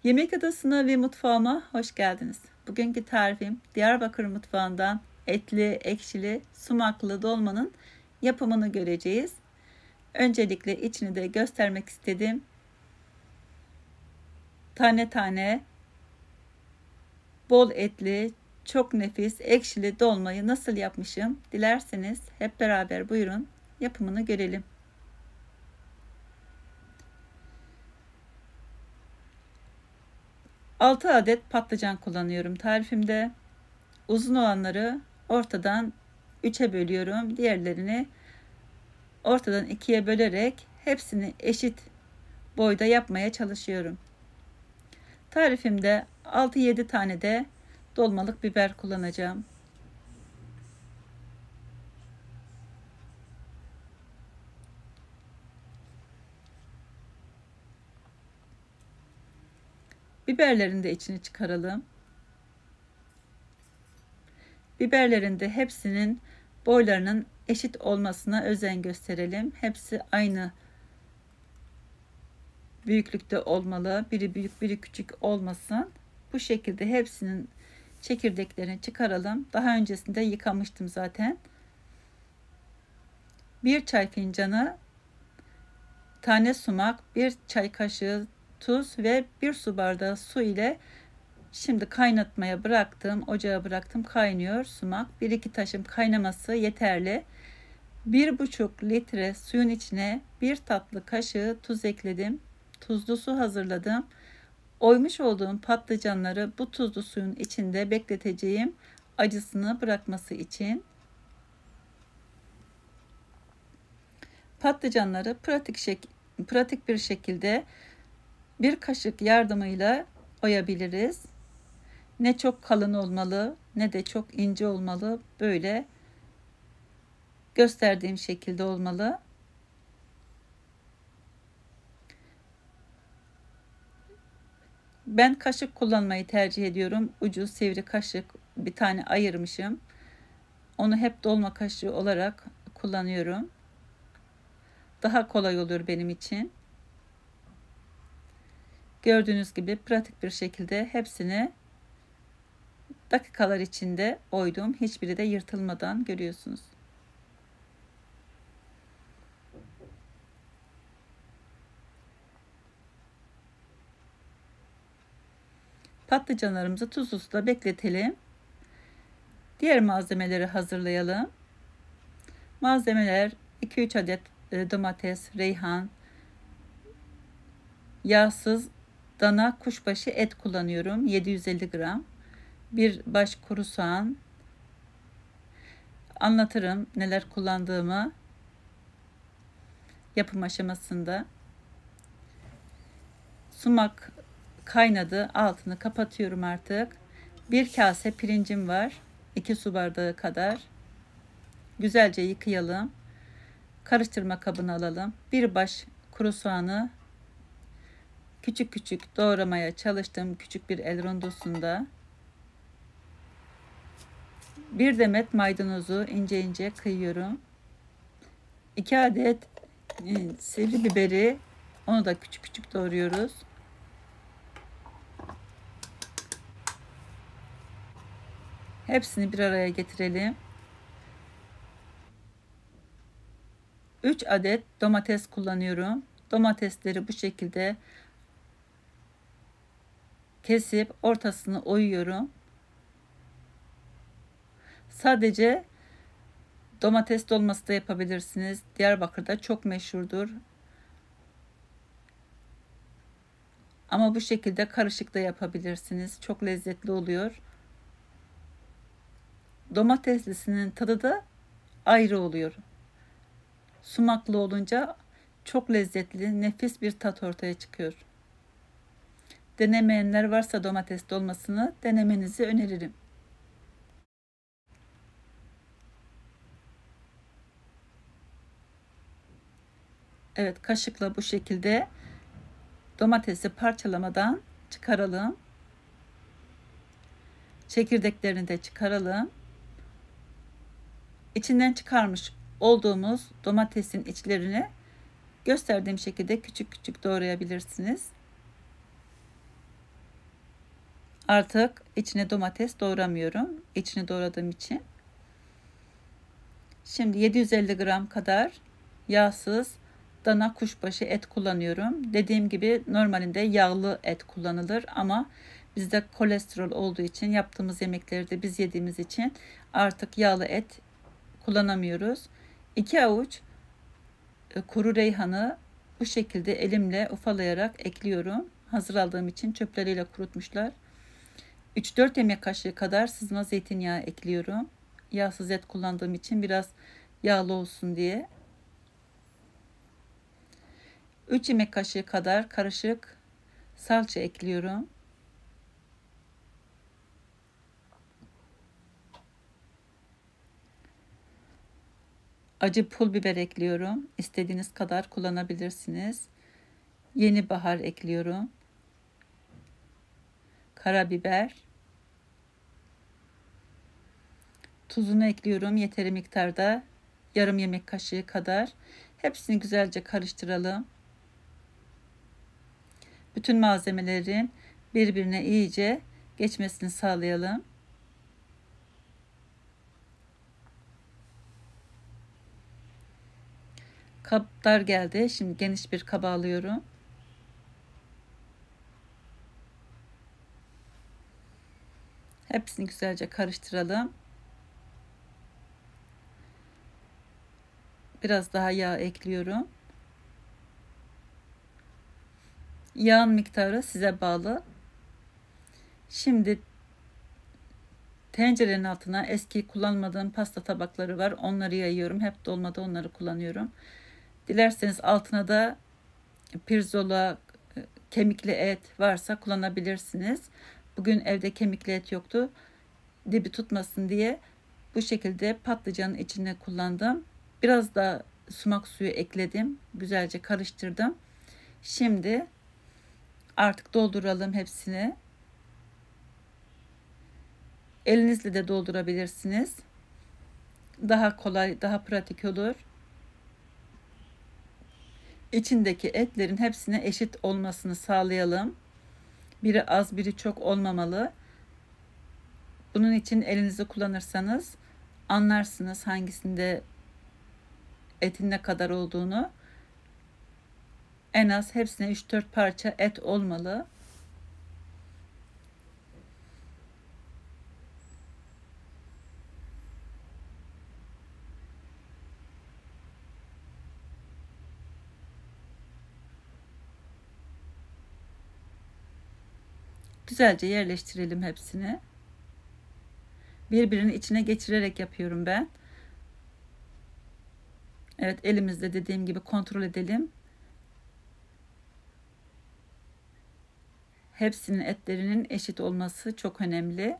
Yemek adasına ve mutfağıma hoş geldiniz. Bugünkü tarifim Diyarbakır mutfağından etli, ekşili, sumaklı dolmanın yapımını göreceğiz. Öncelikle içini de göstermek istedim. Tane tane bol etli, çok nefis, ekşili dolmayı nasıl yapmışım? Dilerseniz hep beraber buyurun yapımını görelim. Altı adet patlıcan kullanıyorum tarifimde. Uzun olanları ortadan 3'e bölüyorum. Diğerlerini ortadan 2'ye bölerek hepsini eşit boyda yapmaya çalışıyorum. Tarifimde 6-7 tane de dolmalık biber kullanacağım. Biberlerin de içini çıkaralım. Biberlerin de hepsinin boylarının eşit olmasına özen gösterelim. Hepsi aynı büyüklükte olmalı. Biri büyük, biri küçük olmasın. Bu şekilde hepsinin çekirdeklerini çıkaralım. Daha öncesinde yıkamıştım zaten. 1 çay fincanı tane sumak, 1 çay kaşığı tuz ve 1 su bardağı su ile şimdi kaynatmaya bıraktım. Ocağa bıraktım. Kaynıyor sumak. 1-2 taşım kaynaması yeterli. 1,5 litre suyun içine 1 tatlı kaşığı tuz ekledim. Tuzlu su hazırladım. Oymuş olduğum patlıcanları bu tuzlu suyun içinde bekleteceğim. Acısını bırakması için. Patlıcanları pratik bir şekilde bir kaşık yardımıyla oyabiliriz. Ne çok kalın olmalı ne de çok ince olmalı. Böyle gösterdiğim şekilde olmalı. Ben kaşık kullanmayı tercih ediyorum. Ucu sivri kaşık bir tane ayırmışım. Onu hep dolma kaşığı olarak kullanıyorum. Daha kolay olur benim için. Gördüğünüz gibi pratik bir şekilde hepsini dakikalar içinde oydum. Hiçbiri de yırtılmadan görüyorsunuz. Patlıcanlarımızı tuzlu suda bekletelim. Diğer malzemeleri hazırlayalım. Malzemeler 2-3 adet domates, reyhan, yağsız dana kuşbaşı et kullanıyorum. 750 gram. Bir baş kuru soğan. Anlatırım neler kullandığımı yapım aşamasında. Sumak kaynadı. Altını kapatıyorum artık. Bir kase pirincim var. 2 su bardağı kadar. Güzelce yıkayalım. Karıştırma kabına alalım. Bir baş kuru soğanı küçük küçük doğramaya çalıştım. Küçük bir el rondosunda. Bir demet maydanozu ince ince kıyıyorum. 2 adet sivri biberi, onu da küçük küçük doğruyoruz. Hepsini bir araya getirelim. 3 adet domates kullanıyorum. Domatesleri bu şekilde kesip ortasını oyuyorum. Sadece domates dolması da yapabilirsiniz. Diyarbakır'da çok meşhurdur. Ama bu şekilde karışık da yapabilirsiniz. Çok lezzetli oluyor. Domateslisinin tadı da ayrı oluyor. Sumaklı olunca çok lezzetli, nefis bir tat ortaya çıkıyor. Denemeyenler varsa domates dolmasını denemenizi öneririm. Evet, kaşıkla bu şekilde domatesi parçalamadan çıkaralım. Çekirdeklerini de çıkaralım. İçinden çıkarmış olduğumuz domatesin içlerini gösterdiğim şekilde küçük küçük doğrayabilirsiniz. Artık içine domates doğramıyorum. İçini doğradığım için. Şimdi 750 gram kadar yağsız dana kuşbaşı et kullanıyorum. Dediğim gibi normalinde yağlı et kullanılır ama bizde kolesterol olduğu için, yaptığımız yemekleri de biz yediğimiz için artık yağlı et kullanamıyoruz. 2 avuç kuru reyhanı bu şekilde elimle ufalayarak ekliyorum. Hazır aldığım için çöpleriyle kurutmuşlar. 3-4 yemek kaşığı kadar sızma zeytinyağı ekliyorum. Yağsız et kullandığım için biraz yağlı olsun diye. 3 yemek kaşığı kadar karışık salça ekliyorum. Acı pul biber ekliyorum. İstediğiniz kadar kullanabilirsiniz. Yeni bahar ekliyorum. Karabiber. Tuzunu ekliyorum yeteri miktarda. Yarım yemek kaşığı kadar. Hepsini güzelce karıştıralım. Bütün malzemelerin birbirine iyice geçmesini sağlayalım. Kaplar geldi. Şimdi geniş bir kaba alıyorum. Hepsini güzelce karıştıralım. Biraz daha yağ ekliyorum. Yağın miktarı size bağlı. Şimdi tencerenin altına eski kullanmadığım pasta tabakları var. Onları yayıyorum. Hep dolmada onları kullanıyorum. Dilerseniz altına da pirzola, kemikli et varsa kullanabilirsiniz. Bugün evde kemikli et yoktu. Dibi tutmasın diye bu şekilde patlıcanın içine kullandım. Biraz da sumak suyu ekledim. Güzelce karıştırdım. Şimdi artık dolduralım hepsini. Elinizle de doldurabilirsiniz. Daha kolay, daha pratik olur. İçindeki etlerin hepsine eşit olmasını sağlayalım. Biri az, biri çok olmamalı. Bunun için elinizi kullanırsanız anlarsınız hangisinde etin ne kadar olduğunu. En az hepsine 3-4 parça et olmalı. Güzelce yerleştirelim hepsini. Birbirinin içine geçirerek yapıyorum ben. Evet, elimizde dediğim gibi kontrol edelim. Hepsinin etlerinin eşit olması çok önemli.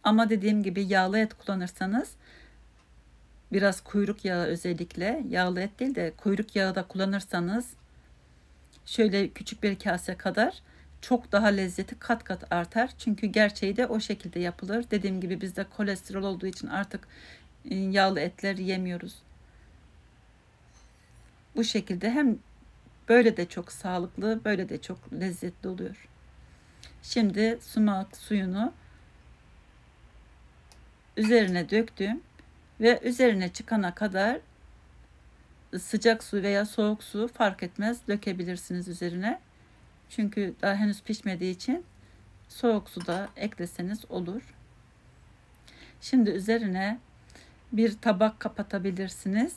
Ama dediğim gibi yağlı et kullanırsanız biraz kuyruk yağı, özellikle yağlı et değil de kuyruk yağı da kullanırsanız şöyle küçük bir kase kadar çok daha lezzeti kat kat artar. Çünkü gerçeği de o şekilde yapılır. Dediğim gibi bizde kolesterol olduğu için artık yağlı etler yemiyoruz. Bu şekilde hem böyle de çok sağlıklı, böyle de çok lezzetli oluyor. Şimdi sumak suyunu üzerine döktüm ve üzerine çıkana kadar sıcak su veya soğuk su fark etmez dökebilirsiniz üzerine. Çünkü daha henüz pişmediği için soğuk su da ekleseniz olur. Şimdi üzerine bir tabak kapatabilirsiniz.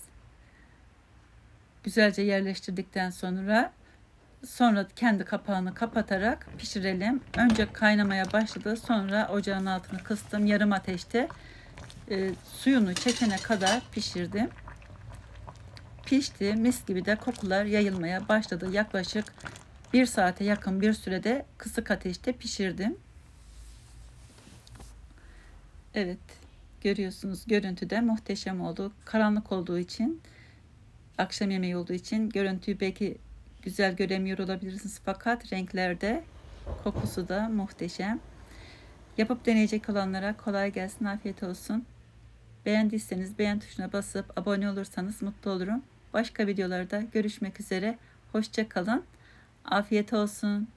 Güzelce yerleştirdikten sonra kendi kapağını kapatarak pişirelim. Önce kaynamaya başladı. Sonra ocağın altını kıstım. Yarım ateşte suyunu çekene kadar pişirdim. Pişti. Mis gibi de kokular yayılmaya başladı. Yaklaşık 1 saate yakın bir sürede kısık ateşte pişirdim. Evet, görüyorsunuz, görüntüde muhteşem oldu. Karanlık olduğu için, akşam yemeği olduğu için görüntüyü belki güzel göremiyor olabilirsiniz, fakat renklerde, kokusu da muhteşem. Yapıp deneyecek olanlara kolay gelsin, afiyet olsun. Beğendiyseniz beğen tuşuna basıp abone olursanız mutlu olurum. Başka videolarda görüşmek üzere. Hoşça kalın. Afiyet olsun.